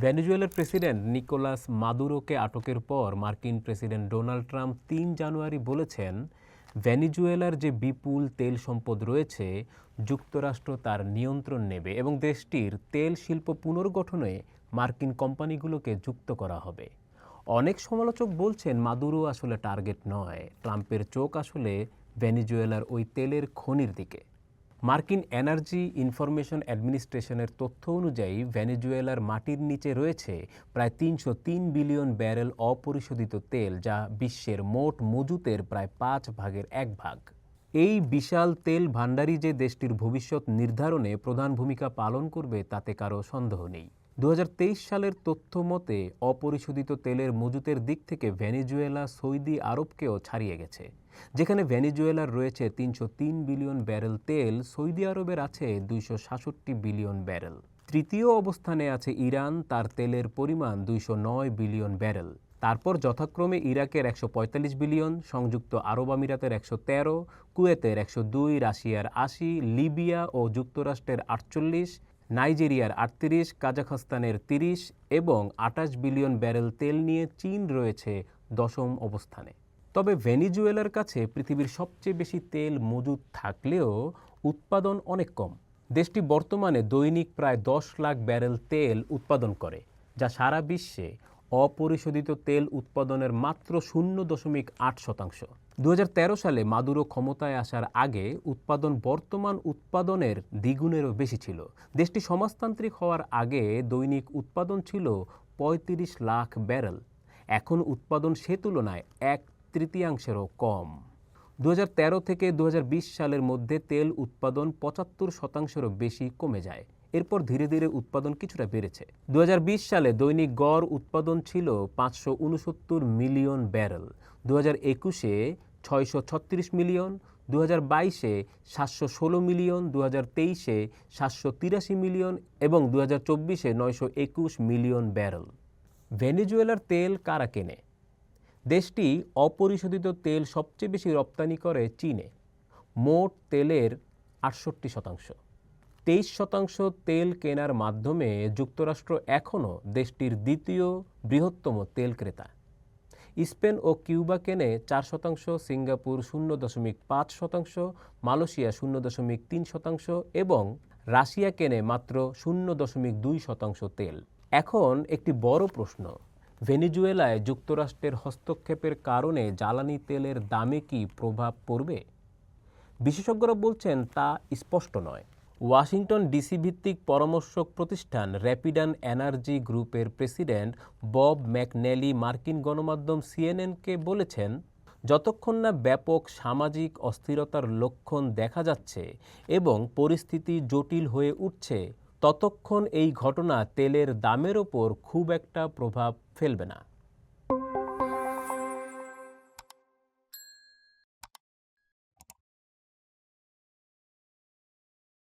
ভেনেজুয়েলার president Nicolas মাদুরোকে আটকের পর মার্কিন প্রেসিডেন্ট ডোনাল্ড ট্রাম্প ৩ জানুয়ারি বলেছেন, ভেনেজুয়েলার যে বিপুল তেল সম্পদ রয়েছে যুক্তরাষ্ট্র তার নিয়ন্ত্রণ নেবে এবং দেশটির তেল শিল্প পুনর্গঠনে মার্কিন কোম্পানিগুলোকে যুক্ত করা হবে। অনেক সমালোচক বলছেন মাদুরো আসলে টার্গেট নয়, ট্রাম্পের চোখ আসলে ভেনেজুয়েলার ওই তেলের খনির দিকে। মার্কিন এনার্জি ইনফরমেশন অ্যাডমিনিস্ট্রেশনের তথ্য অনুযায়ী ভেনেজুয়েলার মাটির নিচে রয়েছে প্রায় ৩০৩ বিলিয়ন ব্যারেল অপরিশোধিত তেল, যা বিশ্বের মোট মজুতের প্রায় 1/5 এই বিশাল তেল ভাণ্ডারই যে দেশটির ভবিষ্যৎ নির্ধারণে প্রধান ভূমিকা পালন করবে তাতে কারো সন্দেহ নেই। ২০২৩ সালের তথ্য মতে অপরিশোধিত তেলের মজুতের দিক থেকে ভেনেজুয়েলা সৌদি আরবকেও ছাড়িয়ে গেছে। যেখানে ভেনেজুয়েলার রয়েছে ৩০৩ বিলিয়ন ব্যারেল তেল, সৌদি আরবের আছে ২৬৭ বিলিয়ন ব্যারেল। তৃতীয় অবস্থানে আছে ইরান, তার তেলের পরিমাণ ২০৯ বিলিয়ন ব্যারেল। তারপর যথাক্রমে ইরাকের ১৪৫ বিলিয়ন, সংযুক্ত আরব আমিরাতের ১১৩, কুয়েতের ১০২, রাশিয়ার ৮০, লিবিয়া ও যুক্তরাষ্ট্রের ৪৮, নাইজেরিয়ার ৩৮, কাজাখস্তানের ৩০ এবং ২৮ বিলিয়ন ব্যারেল তেল নিয়ে চীন রয়েছে ১০ম অবস্থানে। তবে ভেনেজুয়েলার কাছে পৃথিবীর সবচেয়ে বেশি তেল মজুদ থাকলেও উৎপাদন অনেক কম। দেশটি বর্তমানে দৈনিক প্রায় ১০ লাখ ব্যারেল তেল উৎপাদন করে, যা সারা বিশ্বে অপরিশোধিত তেল উৎপাদনের মাত্র ০.৮%। ২০১৩ সালে মাদুরো ক্ষমতায় আসার আগে উৎপাদন বর্তমান উৎপাদনের দ্বিগুণেরও বেশি ছিল। দেশটি সমাজতান্ত্রিক হওয়ার আগে দৈনিক উৎপাদন ছিল ৩৫ লাখ ব্যারেল। এখন উৎপাদন সে তুলনায় ১/৩ কম। ২০১৩ থেকে ২০২০ সালের মধ্যে তেল উৎপাদন ৭৫%-এরও বেশি কমে যায়। এরপর ধীরে ধীরে উৎপাদন কিছুটা বেড়েছে। ২০২০ সালে দৈনিক গড় উৎপাদন ছিল ৫৬৯ মিলিয়ন ব্যারেল, ২০২১-এ ৬৩৬ মিলিয়ন, ২০২২-এ ৭১৬ মিলিয়ন, ২০২৩-এ ৭৮৩ মিলিয়ন এবং ২০২৪-এ ৯২১ মিলিয়ন ব্যারেল। ভেনেজুয়েলার তেল কারা কেনে? দেশটি অপরিশোধিত তেল সবচেয়ে বেশি রপ্তানি করে চীনে, মোট তেলের ৬৮%। ২৩% তেল কেনার মাধ্যমে যুক্তরাষ্ট্র এখনও দেশটির দ্বিতীয় বৃহত্তম তেল ক্রেতা। স্পেন ও কিউবা কেনে ৪%, সিঙ্গাপুর ০.৫%, মালয়েশিয়া ০.৩% এবং রাশিয়া কেনে মাত্র ০.২% তেল। এখন একটি বড় প্রশ্ন, ভেনেজুয়েলায় যুক্তরাষ্ট্রের হস্তক্ষেপের কারণে জ্বালানি তেলের দামে কি প্রভাব পড়বে? বিশেষজ্ঞরা বলছেন তা স্পষ্ট নয়। ওয়াশিংটন ডিসি ভিত্তিক পরামর্শক প্রতিষ্ঠান র্যাপিডান এনার্জি গ্রুপের প্রেসিডেন্ট বব ম্যাকনেলি মার্কিন গণমাধ্যম সিএনএনকে বলেছেন, যতক্ষণ না ব্যাপক সামাজিক অস্থিরতার লক্ষণ দেখা যাচ্ছে এবং পরিস্থিতি জটিল হয়ে উঠছে, ততক্ষণ এই ঘটনা তেলের দামের ওপর খুব একটা প্রভাব ফেলবে না।